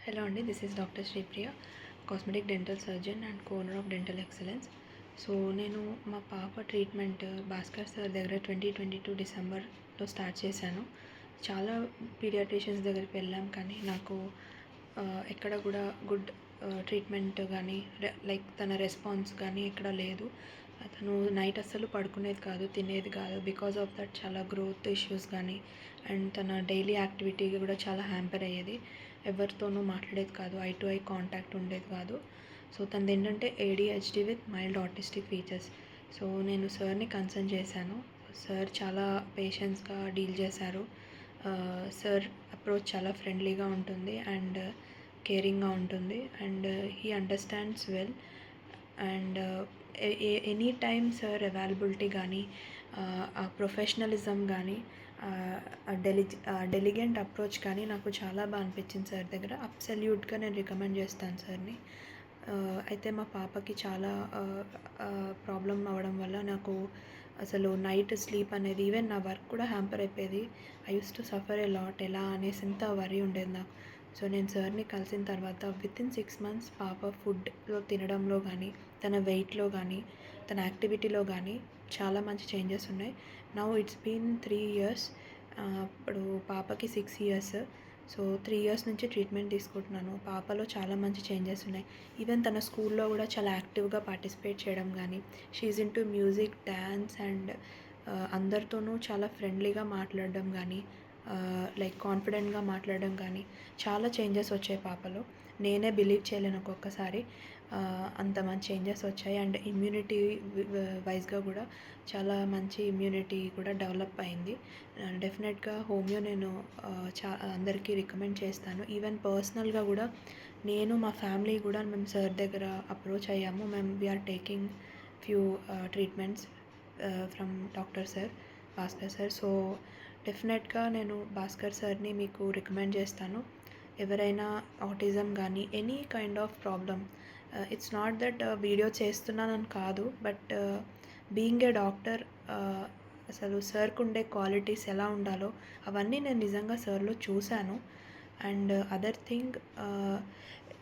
Hello Andy, this is Dr. Sripriya, cosmetic dental surgeon and co-owner of Dental Excellence. So నేను మా పాప treatment Bhaskar sir దగ్గర 2022 డిసెంబర్లో start చేశాను. చాలా పీడియాట్రిషియన్స్ దగ్గరికి వెళ్ళాం, కానీ నాకు ఎక్కడ కూడా గుడ్ ట్రీట్మెంట్ కానీ లైక్ తన రెస్పాన్స్ కానీ ఎక్కడ లేదు. తను నైట్ అస్సలు పడుకునేది కాదు, తినేది కాదు. బికాజ్ ఆఫ్ దట్ చాలా గ్రోత్ ఇష్యూస్ కానీ అండ్ తన డైలీ యాక్టివిటీ కూడా చాలా హ్యాంపర్ అయ్యేది. ఎవరితోనూ మాట్లాడేది కాదు, ఐ టు ఐ కాంటాక్ట్ ఉండేది కాదు. సో తనది ఏంటంటే ADHD with mild autistic features. So నేను సార్ని కన్సల్ట్ చేశాను. సార్ చాలా పేషెన్స్గా డీల్ చేశారు. సార్ అప్రోచ్ చాలా ఫ్రెండ్లీగా ఉంటుంది అండ్ కేరింగ్గా ఉంటుంది and he understands well and any time sir availability కానీ ఆ ప్రొఫెషనలిజం కానీ డెలిగెంట్ అప్రోచ్ కానీ నాకు చాలా బాగా అనిపించింది సార్ దగ్గర. అబ్సల్యూట్గా నేను రికమెండ్ చేస్తాను సార్ని. అయితే మా పాపకి చాలా ప్రాబ్లం అవ్వడం వల్ల నాకు అసలు నైట్ స్లీప్ అనేది, ఈవెన్ నా వర్క్ కూడా హ్యాంపర్ అయిపోయేది. I use to suffer a lot ఎలా అనేసి ఎంత వరీ ఉండేది నాకు. సో నేను సార్ని కలిసిన తర్వాత వితిన్ 6 months పాప ఫుడ్లో తినడంలో కానీ, తన వెయిట్లో కానీ, తన యాక్టివిటీలో కానీ చాలా మంచి చేంజెస్ ఉన్నాయి. Now it's been 3 years. ఇప్పుడు పాపకి 6 years. సో 3 years నుంచి ట్రీట్మెంట్ తీసుకుంటున్నాను. పాపలో చాలా మంచి చేంజెస్ ఉన్నాయి. ఈవెన్ తన స్కూల్లో కూడా చాలా యాక్టివ్గా పార్టిసిపేట్ చేయడం కానీ, she's into music, dance and అందరితోనూ చాలా ఫ్రెండ్లీగా మాట్లాడడం కానీ, లైక్ కాన్ఫిడెంట్గా మాట్లాడడం కానీ చాలా చేంజెస్ వచ్చాయి పాపలో. నేనే బిలీవ్ చేయలేను ఒక్కొక్కసారి, అంత మంచి చేంజెస్ వచ్చాయి. అండ్ ఇమ్యూనిటీ వైజ్గా కూడా చాలా మంచి ఇమ్యూనిటీ కూడా డెవలప్ అయింది. డెఫినెట్గా హోమియో నేను అందరికీ రికమెండ్ చేస్తాను. ఈవెన్ పర్సనల్గా కూడా నేను, మా ఫ్యామిలీ కూడా మేము సార్ దగ్గర అప్రోచ్ అయ్యాము. మేము we are taking few treatments from doctor sir, Bhaskar sir. So డెఫినెట్గా నేను భాస్కర్ సార్ని మీకు రికమెండ్ చేస్తాను. ఎవరైనా ఆటిజం కానీ any kind of problem, it's not that video చేస్తున్నానని కాదు, బట్ బీయింగ్ ఏ డాక్టర్ అసలు సార్కు ఉండే క్వాలిటీస్ ఎలా ఉండాలో అవన్నీ నేను నిజంగా సార్లో చూశాను. అండ్ అదర్ థింగ్,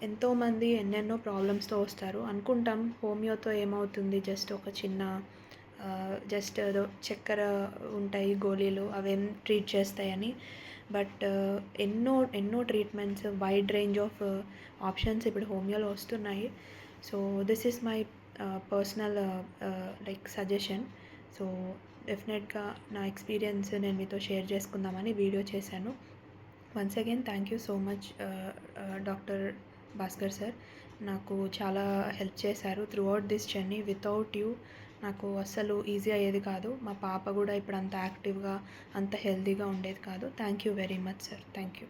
ఎంతోమంది ఎన్నెన్నో ప్రాబ్లమ్స్తో వస్తారు. అనుకుంటాం హోమియోతో ఏమవుతుంది, జస్ట్ ఒక చిన్న జస్ట్ ఏదో చక్కెర ఉంటాయి గోళీలు అవేం ట్రీట్ చేస్తాయని. బట్ ఎన్నో treatments, wide range of options ఇప్పుడు హోమియోలో వస్తున్నాయి. So this is my personal like suggestion. So డెఫినెట్గా నా ఎక్స్పీరియన్స్ నేను మీతో షేర్ చేసుకుందామని వీడియో చేశాను. Once again thank you so much doctor Bhaskar sir. నాకు చాలా హెల్ప్ చేశారు through out this journey. Without you నాకు అస్సలు ఈజీ అయ్యేది కాదు. మా పాప కూడా ఇప్పుడు అంత యాక్టివ్గా, అంత హెల్తీగా ఉండేది కాదు. Thank you very much sir. Thank you.